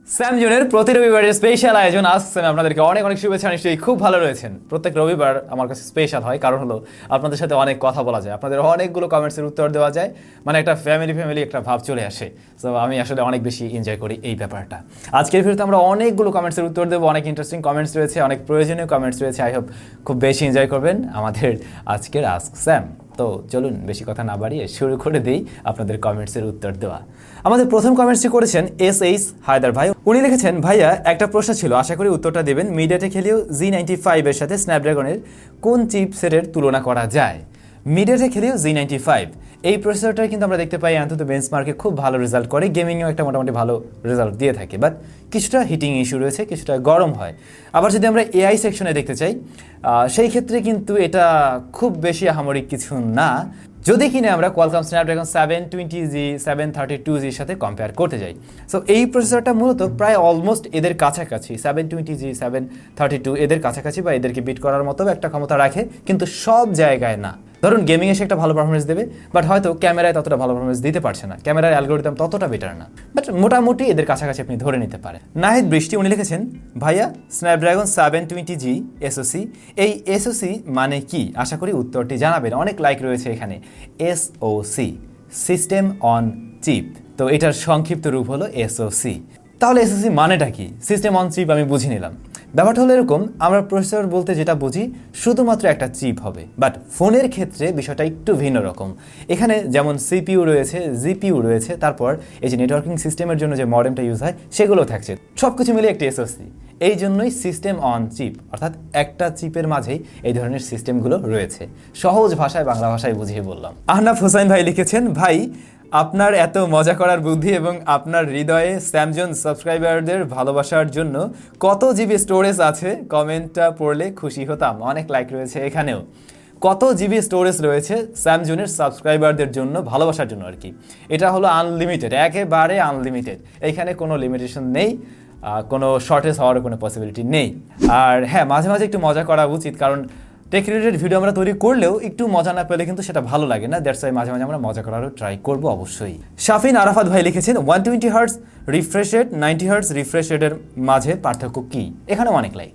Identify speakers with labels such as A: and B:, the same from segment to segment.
A: স্যামজনের প্রতি রবিবারের স্পেশাল আয়োজন আসছে আপনাদেরকে অনেক অনেক শুভেচ্ছা। নিশ্চয়ই খুব ভালো রয়েছেন। প্রত্যেক রবিবার আমার কাছে স্পেশাল হয়, কারণ হলো আপনাদের সাথে অনেক কথা বলা যায়, আপনাদের অনেকগুলো কমেন্টসের উত্তর দেওয়া যায়, মানে একটা ফ্যামিলি একটা ভাব চলে আসে। সো আমি আসলে অনেক বেশি এনজয় করি এই ব্যাপারটা। আজকের ভিডিওতে আমরা অনেকগুলো কমেন্টসের উত্তর দেবো, অনেক ইন্টারেস্টিং কমেন্টস রয়েছে, অনেক প্রয়োজনীয় কমেন্টস রয়েছে। আই হোপ খুব বেশি এনজয় করবেন আমাদের আজকের আস্ক স্যাম। তো চলুন বেশি কথা না বাড়িয়ে শুরু করে দিই আপনাদের কমেন্টসের উত্তর দেওয়া। আমাদের প্রথম কমেন্টসটি করেছেন SH হায়দার ভাই। উনি লিখেছেন, ভাইয়া একটা প্রশ্ন ছিল, আশা করি উত্তরটা দেবেন। মিডিয়াটেক হেলিও G95 এর সাথে স্ন্যাপড্রাগনের কোন চিপসেটের তুলনা করা যায়? মিডিয়াটেক হেলিও G95 এই প্রসেসরটা কিন্তু আমরা দেখতে পাই অন্তত বেঞ্চমার্কে খুব ভালো রেজাল্ট করে, গেমিংয়েও একটা মোটামুটি ভালো রেজাল্ট দিয়ে থাকে, বাট কিছুটা হিটিং ইস্যু রয়েছে, কিছুটা গরম হয়। আবার যদি আমরা AI সেকশনে দেখতে চাই, সেই ক্ষেত্রে কিন্তু এটা খুব বেশি আহামরিক কিছু না, যদি কিনা আমরা কোয়ালকম স্ন্যাপড্রাগন 720G 732Gর সাথে কম্পেয়ার করতে যাই। সো এই প্রসেসরটা মূলত প্রায় অলমোস্ট এদের কাছাকাছি, 720G 732 এদের কাছাকাছি বা এদেরকে বিট করার মতো একটা ক্ষমতা রাখে, কিন্তু সব জায়গায় না। ধরুন গেমিং এসে একটা ভালো পারফরমেন্স দেবে, বাট হয়তো ক্যামেরায় ততটা ভালো পারফরমেন্স দিতে পারছে না, ক্যামেরার অ্যালগোরিদম ততটা বেটার না, বাট মোটামুটি এদের কাছাকাছি আপনি ধরে নিতে পারেন। নাহিদ বৃষ্টি উনি লিখেছেন, ভাইয়া স্ন্যাপড্রাগন 720G SoC এই SoC মানে কি? আশা করি উত্তরটি জানাবেন। অনেক লাইক রয়েছে এখানে। SoC সিস্টেম অন চিপ, তো এটার সংক্ষিপ্ত রূপ হলো SoC। তাহলে SoC মানেটা কি? সিস্টেম অন চিপ আমি বুঝে নিলাম। ব্যাপারটা হলো এরকম, আমরা প্রসেসর বলতে যেটা বুঝি শুধুমাত্র একটা চিপ হবে, বাট ফোনের ক্ষেত্রে বিষয়টা একটু ভিন্ন রকম। এখানে যেমন CPU রয়েছে, GPU রয়েছে, তারপর এই যে নেটওয়ার্কিং সিস্টেমের জন্য যে মডেমটা ইউজ হয় সেগুলো থাকছে, সব কিছু মিলে একটি SoC। এই জন্যই সিস্টেম অন চিপ, অর্থাৎ একটা চিপের মাঝেই এই ধরনের সিস্টেমগুলো রয়েছে। সহজ ভাষায় বাংলা ভাষায় বুঝিয়ে বললাম। আহনাফ হোসাইন ভাই লিখেছেন, ভাই আপনার এত মজা করার বুদ্ধি এবং আপনার হৃদয়ে স্যামজন সাবস্ক্রাইবারদের ভালোবাসার জন্য কত জিবি স্টোরেজ আছে? কমেন্টটা পড়লে খুশি হতাম। অনেক লাইক রয়েছে এখানেও। কত জিবি স্টোরেজ রয়েছে স্যামজনের সাবস্ক্রাইবারদের জন্য, ভালোবাসার জন্য আর কি। এটা হলো আনলিমিটেড, একেবারে আনলিমিটেড। এইখানে কোনো লিমিটেশন নেই, কোনো শর্টেজ হওয়ার কোনো পসিবিলিটি নেই। আর হ্যাঁ, মাঝে মাঝে একটু মজা করা উচিত, কারণ টেক রিলেটেড ভিডিও আমরা তৈরি করলেও একটু মজা না পেলে কিন্তু সেটা ভালো লাগে না। দ্যাটস ওয়াই মাঝে মাঝে আমরা মজা করারও ট্রাই করবো অবশ্যই। শাফিন আরাফাত ভাই লিখেছেন, 120 hertz refresh rate 90 hertz refresh রেটের মাঝে পার্থক্য কি? এখানে অনেক লাইক।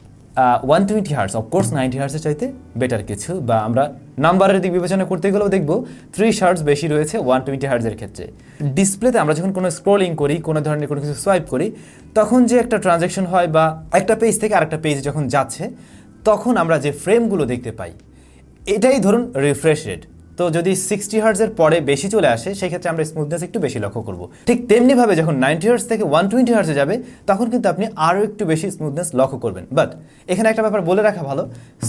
A: 120 হার্টজ অফকোর্স 90 হার্টসের চাইতে বেটার কিছু, বা আমরা নাম্বারের দিক বিবেচনা করতে গেলেও দেখবো 30 হার্টজ বেশি রয়েছে 120 হার্টজের ক্ষেত্রে। ডিসপ্লেতে আমরা যখন কোনো স্ক্রোলিং করি, কোনো ধরনের কোনো কিছু সোয়াইপ করি, তখন যে একটা ট্রানজ্যাকশন হয় বা একটা পেজ থেকে আরেকটা পেজ যখন যাচ্ছে, তখন আমরা যে ফ্রেমগুলো দেখতে পাই, এটাই ধরুন রিফ্রেশ রেট। তো যদি 60 হার্টজের পরে বেশি চলে আসে, সেই ক্ষেত্রে আমরা স্মুথনেস একটু বেশি লক্ষ্য করব। ঠিক তেমনিভাবে যখন 90 হার্টজ থেকে 120 হার্টজে যাবে, তখন কিন্তু আপনি আরও একটু বেশি স্মুথনেস লক্ষ্য করবেন। বাট এখানে একটা ব্যাপার বলে রাখা ভালো,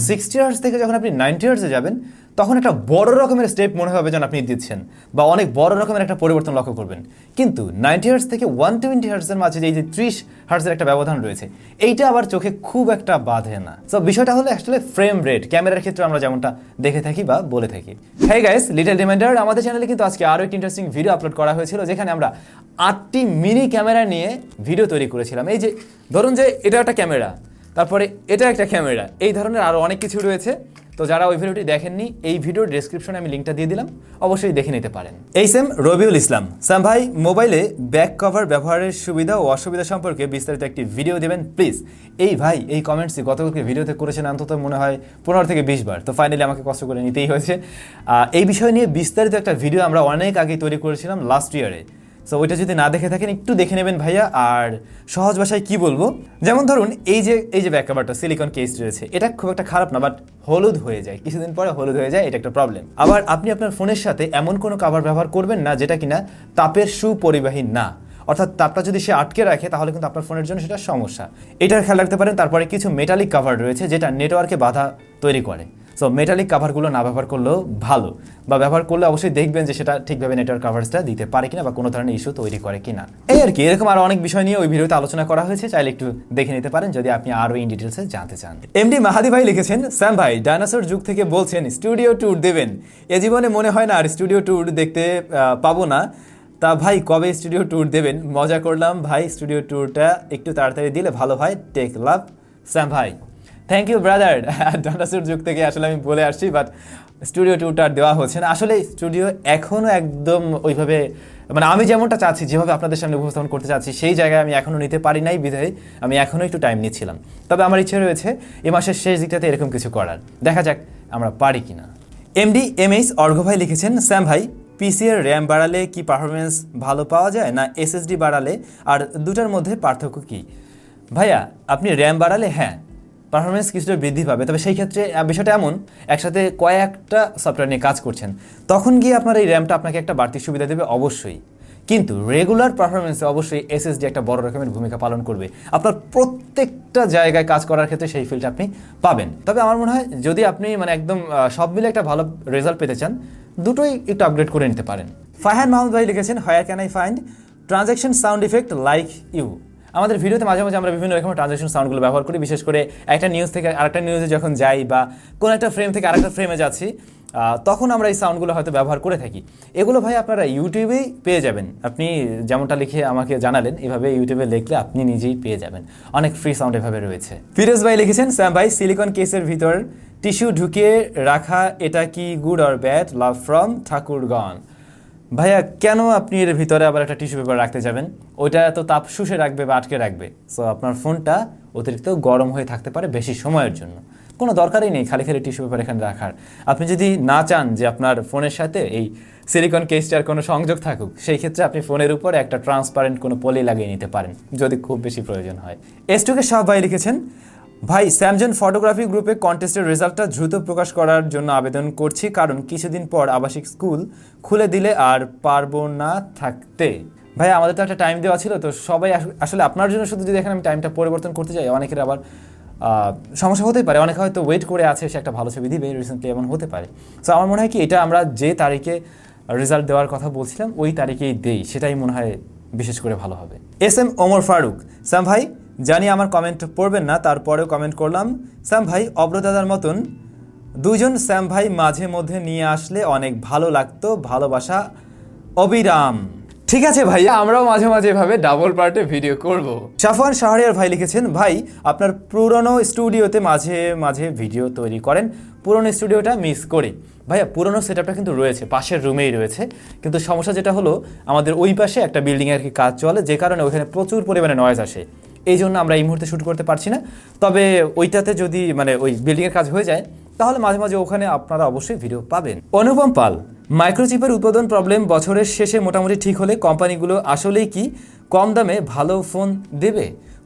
A: 60 হার্টজ থেকে যখন আপনি 90 হার্টজে যাবেন, তখন একটা বড় রকমের স্টেপ মনে হবে যেন আপনি দিচ্ছেন, বা অনেক বড় রকমের একটা পরিবর্তন লক্ষ্য করবেন। কিন্তু 90 হার্টজ থেকে 120 হার্টজের মাঝে এই যে 30 হার্টজের একটা ব্যবধান রয়েছে, এইটা আবার চোখে খুব একটা বাধে না। তো বিষয়টা হলো অ্যাকচুয়ালি ফ্রেম রেট, ক্যামেরার ক্ষেত্রে আমরা যেমনটা দেখে থাকি বা বলে থাকি। হ্যাঁ গাইস, লিটল রিমাইন্ডার, আমাদের চ্যানেলে কিন্তু আজকে আরও একটি ইন্টারেস্টিং ভিডিও আপলোড করা হয়েছিল, যেখানে আমরা 8টি মিনি ক্যামেরা নিয়ে ভিডিও তৈরি করেছিলাম। এই যে ধরুন যে এটা একটা ক্যামেরা, তারপরে এটা একটা ক্যামেরা, এই ধরনের আরও অনেক কিছু রয়েছে। তো যারা ওই ভিডিওটি দেখেননি, এই ভিডিওর ডেসক্রিপশনে আমি লিঙ্কটা দিয়ে দিলাম, অবশ্যই দেখে নিতে পারেন। এই সেম রবিউল ইসলাম, স্যাম ভাই মোবাইলে ব্যাক কভার ব্যবহারের সুবিধা ও অসুবিধা সম্পর্কে বিস্তারিত একটি ভিডিও দেবেন প্লিজ। এই ভাই এই কমেন্টসই গতকালকে ভিডিওতে করেছেন অন্তত মনে হয় 15 থেকে 20 বার, তো ফাইনালি আমাকে কষ্ট করে নিতেই হয়েছে। এই বিষয় নিয়ে বিস্তারিত একটা ভিডিও আমরা অনেক আগে তৈরি করেছিলাম লাস্ট ইয়ারে। সো ওইটা যদি না দেখে থাকেন একটু দেখে নেবেন ভাইয়া। আর সহজ ভাষায় কি বলবো, যেমন ধরুন এই যে ব্যাক কভারটা সিলিকন কেস রয়েছে, এটা খুব একটা খারাপ না, বাট হলুদ হয়ে যায়, কিছুদিন পরে হলুদ হয়ে যায়, এটা একটা প্রবলেম। আবার আপনি আপনার ফোনের সাথে এমন কোনো কভার ব্যবহার করবেন না যেটা কিনা তাপের সুপরিবাহী না, অর্থাৎ তাপটা যদি সে আটকে রাখে তাহলে কিন্তু আপনার ফোনের জন্য সেটা সমস্যা। এটার খেয়াল রাখতে পারেন। তারপরে কিছু মেটালিক কভার রয়েছে যেটা নেটওয়ার্কে বাধা তৈরি করে। সো মেটালিক কাভারগুলো না ব্যবহার করলেও ভালো, বা ব্যবহার করলে অবশ্যই দেখবেন যে সেটা ঠিকভাবে নেটওয়ার্ক কাভারেজটা দিতে পারে কিনা বা কোনো ধরনের ইস্যু তৈরি করে কিনা। এই আর কি, এরকম আরও অনেক বিষয় নিয়ে ওই ভিডিওতে আলোচনা করা হয়েছে, চাইলে একটু দেখে নিতে পারেন যদি আপনি আরও ইন ডিটেলসে জানতে চান। এমডি মাহাদি ভাই লিখেছেন, স্যাম ভাই ডাইনোসর যুগ থেকে বলছেন স্টুডিও ট্যুর দেবেন, এ জীবনে মনে হয় না আর স্টুডিও ট্যুর দেখতে পাবো না। তা ভাই কবে স্টুডিও ট্যুর দেবেন? মজা করলাম ভাই, স্টুডিও ট্যুরটা একটু তাড়াতাড়ি দিলে ভালো হয়। টেক লাভ, স্যাম ভাই। Thank you brother. ডাইনোসর যুগ থেকে আসলে আমি বলে আসছি, বাট স্টুডিও ট্যুরটা দেওয়া হচ্ছে না। আসলে স্টুডিও এখনও একদম ওইভাবে মানে আমি যেমনটা চাচ্ছি, যেভাবে আপনাদের সামনে উপস্থাপন করতে চাচ্ছি, সেই জায়গায় আমি এখনও নিতে পারি নাই, বিধায় আমি এখনও একটু টাইম নিচ্ছিলাম। তবে আমার ইচ্ছে রয়েছে এই মাসের শেষ দিকটাতে এরকম কিছু করার, দেখা যাক আমরা পারি কিনা। MDMH অর্ঘ ভাই লিখেছেন, স্যাম ভাই পিসি এর র্যাম বাড়ালে কি পারফরমেন্স ভালো পাওয়া যায়, না SSD বাড়ালে, আর দুটার মধ্যে পার্থক্য কি? ভাইয়া আপনি র্যাম বাড়ালে হ্যাঁ পারফরমেন্স কিছুটা বৃদ্ধি পাবে, তবে সেই ক্ষেত্রে বিষয়টা এমন, একসাথে কয়েকটা সফটওয়্যার নিয়ে কাজ করছেন, তখন গিয়ে আপনার এই র্যামটা আপনাকে একটা বাড়তি সুবিধা দেবে অবশ্যই, কিন্তু রেগুলার পারফরমেন্সে অবশ্যই SSD একটা বড় রকমের ভূমিকা পালন করবে আপনার প্রত্যেকটা জায়গায় কাজ করার ক্ষেত্রে, সেই ফিলটা আপনি পাবেন। তবে আমার মনে হয় যদি আপনি মানে একদম সব মিলে একটা ভালো রেজাল্ট পেতে চান, দুটোই একটু আপগ্রেড করে নিতে পারেন। ফারহান মাহমুদ ভাই লিখেছেন, where can I find transaction sound effect like you? আমাদের ভিডিওতে মাঝে মাঝে আমরা বিভিন্ন রকমের ট্রানজ্যাকশন সাউন্ডগুলো ব্যবহার করি, বিশেষ করে একটা নিউজ থেকে আরেকটা নিউজে যখন যাই বা কোনো একটা ফ্রেম থেকে আরেকটা ফ্রেমে যাচ্ছি, তখন আমরা এই সাউন্ডগুলো হয়তো ব্যবহার করে থাকি। এগুলো ভাই আপনারা ইউটিউবেই পেয়ে যাবেন, আপনি যেমনটা লিখে আমাকে জানালেন, এভাবে ইউটিউবে লিখলে আপনি নিজেই পেয়ে যাবেন, অনেক ফ্রি সাউন্ড এভাবে রয়েছে। ফিরোজ ভাই লিখেছেন, স্যাম ভাই সিলিকন কেসের ভিতর টিস্যু ঢুকিয়ে রাখা এটা কি good or bad? Love from Thakurgaon. ভাইয়া কেন আপনি এর ভিতরে আবার একটা টিস্যু পেপার রাখতে যাবেন? ওইটা তো তাপ শুষে রাখবে বা আটকে রাখবে, সো আপনার ফোনটা অতিরিক্ত গরম হয়ে থাকতে পারে বেশি সময়ের জন্য। কোনো দরকারই নেই খালি খালি টিস্যু পেপার এখানে রাখার। আপনি যদি না চান যে আপনার ফোনের সাথে এই সিলিকন কেসটার কোনো সংযোগ থাকুক, সেই ক্ষেত্রে আপনি ফোনের উপরে একটা ট্রান্সপারেন্ট কোনো পলি লাগিয়ে নিতে পারেন যদি খুব বেশি প্রয়োজন হয়। S2K শাহ ভাই লিখেছেন, ভাই স্যামজন ফটোগ্রাফি গ্রুপে কন্টেস্টের রেজাল্টটা দ্রুত প্রকাশ করার জন্য আবেদন করছি, কারণ কিছুদিন পর আবাসিক স্কুল খুলে দিলে আর পারবো না থাকতে। ভাই আমাদের তো একটা টাইম দেওয়া ছিল, তো সবাই আসলে আপনার জন্য শুধু যদি এখানে আমি টাইমটা পরিবর্তন করতে চাই, অনেকের আবার সমস্যা হতেই পারে, অনেকে হয়তো ওয়েট করে আছে সে একটা ভালো ছবি দিবে, রিসেন্টলি এমন হতে পারে। সো আমার মনে হয় কি এটা আমরা যে তারিখে রেজাল্ট দেওয়ার কথা বলছিলাম ওই তারিখেই দেই, সেটাই মনে হয় বিশেষ করে ভালো হবে। SM ওমর ফারুক, স্যাম ভাই জানি আমার কমেন্ট পড়বেন না, তারপরেও কমেন্ট করলাম, স্যাম ভাই অব্রদাদার মতন দুজন স্যাম ভাই মাঝে মধ্যে নিয়ে আসলে অনেক ভালো লাগতো, ভালোবাসা অবিরাম। ঠিক আছে ভাইয়া, আমরাও মাঝে মাঝে এভাবে ডাবল পার্টে ভিডিও করব। সাফওয়ান শাহরিয়ার ভাই লিখেছেন, ভাই আপনার পুরনো স্টুডিওতে মাঝে মাঝে ভিডিও তৈরি করেন, পুরনো স্টুডিওটা মিস করি। ভাইয়া পুরনো সেটআপটা কিন্তু রয়েছে, পাশের রুমেই রয়েছে, কিন্তু সমস্যা যেটা হলো আমাদের ওই পাশে একটা বিল্ডিংয়ে আর কি কাজ চলে, যে কারণে ওইখানে প্রচুর পরিমাণে নয়েজ আসে, এই জন্য আমরা এই মুহূর্তে শ্যুট করতে পারছি না। তবে ওইটাতে যদি মানে ওই বিল্ডিংয়ের কাজ হয়ে যায়, তাহলে মাঝে মাঝে ওখানে আপনারা অবশ্যই ভিডিও পাবেন। অনুপম পাল, মাইক্রোচিপের উৎপাদন প্রবলেম বছরের শেষে মোটামুটি ঠিক হলে কোম্পানিগুলো আসলেই কি কম দামে ভালো ফোন দেবে?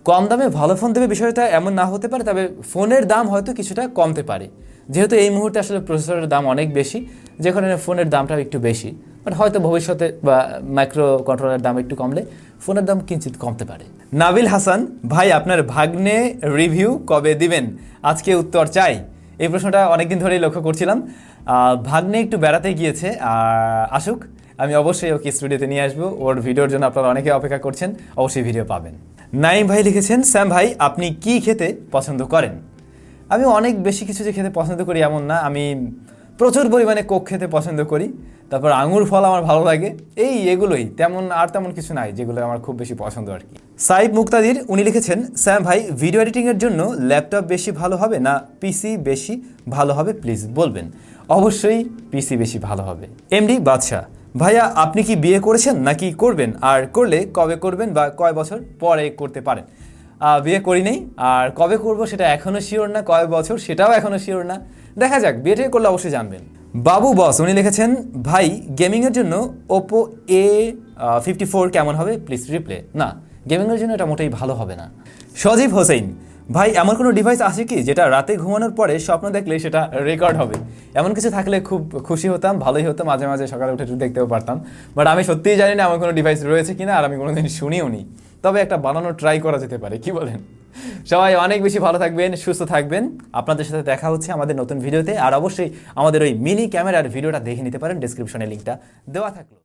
A: কম দামে ভালো ফোন দেবে বিষয়টা এমন না হতে পারে, তবে ফোনের দাম হয়তো কিছুটা কমতে পারে, যেহেতু এই মুহূর্তে আসলে প্রসেসরের দাম অনেক বেশি, যেখানে ফোনের দামটাও একটু বেশি, বাট হয়তো ভবিষ্যতে বা মাইক্রো কন্ট্রোলারের দাম একটু কমলে ফোনের দাম কিঞ্চিত কমতে পারে। নাবিল হাসান, ভাই আপনার ভাগ্নে রিভিউ কবে দিবেন? আজকে উত্তর চাই। এই প্রশ্নটা অনেকদিন ধরেই লক্ষ্য করছিলাম। ভাগ্নে একটু বেড়াতে গিয়েছে, আসুক, আমি অবশ্যই ওকে স্টুডিওতে নিয়ে আসবো, ওর ভিডিওর জন্য আপনারা অনেকে অপেক্ষা করছেন, অবশ্যই ভিডিও পাবেন। নাইম ভাই লিখেছেন, স্যাম ভাই আপনি কি খেতে পছন্দ করেন? আমি অনেক বেশি কিছু যে খেতে পছন্দ করি এমন না, আমি প্রচুর পরিমাণে কোক খেতে পছন্দ করি, তারপর আঙুর ফল আমার ভালো লাগে, এগুলোই, তেমন কিছু নাই যেগুলো আমার খুব বেশি পছন্দ আর কি। সাইব মুক্তাদির উনি লিখেছেন, স্যাম ভাই ভিডিও এডিটিংয়ের জন্য ল্যাপটপ বেশি ভালো হবে না পিসি বেশি ভালো হবে, প্লিজ বলবেন। অবশ্যই পিসি বেশি ভালো হবে। এমডি বাদশাহ, ভাইয়া আপনি কি বিয়ে করেছেন নাকি করবেন, আর করলে কবে করবেন বা কয় বছর পরে করতে পারেন? বিয়ে করি নেই, আর কবে করব সেটা এখনও শিওর না, কয় বছর সেটাও এখনও শিওর না, দেখা যাক, বিয়েটা করলে অবশ্যই জানবেন। বাবু বস উনি লিখেছেন, ভাই গেমিংয়ের জন্য ওপো A54 কেমন হবে, প্লিজ রিপ্লে। না, গেমিংয়ের জন্য এটা মোটেই ভালো হবে না। সজীব হোসেন, ভাই এমন কোনো ডিভাইস আছে কি যেটা রাতে ঘুমানোর পরে স্বপ্ন দেখলে সেটা রেকর্ড হবে? এমন কিছু থাকলে খুব খুশি হতাম, ভালোই হতো, মাঝে মাঝে সকালে উঠে দেখতেও পারতাম, বাট আমি সত্যিই জানি না এমন কোনো ডিভাইস রয়েছে কিনা, আর আমি কোনোদিন শুনিও নি, তবে একটা বানানোর ট্রাই করা যেতে পারে, কি বলেন? সবাই অনেক বেশি ভালো থাকবেন, সুস্থ থাকবেন, আপনাদের সাথে দেখা হচ্ছে আমাদের নতুন ভিডিওতে, আর অবশ্যই আমাদের ওই মিনি ক্যামেরার ভিডিওটা দেখে নিতে পারেন, ডেসক্রিপশনে লিঙ্কটা দেওয়া থাকলো।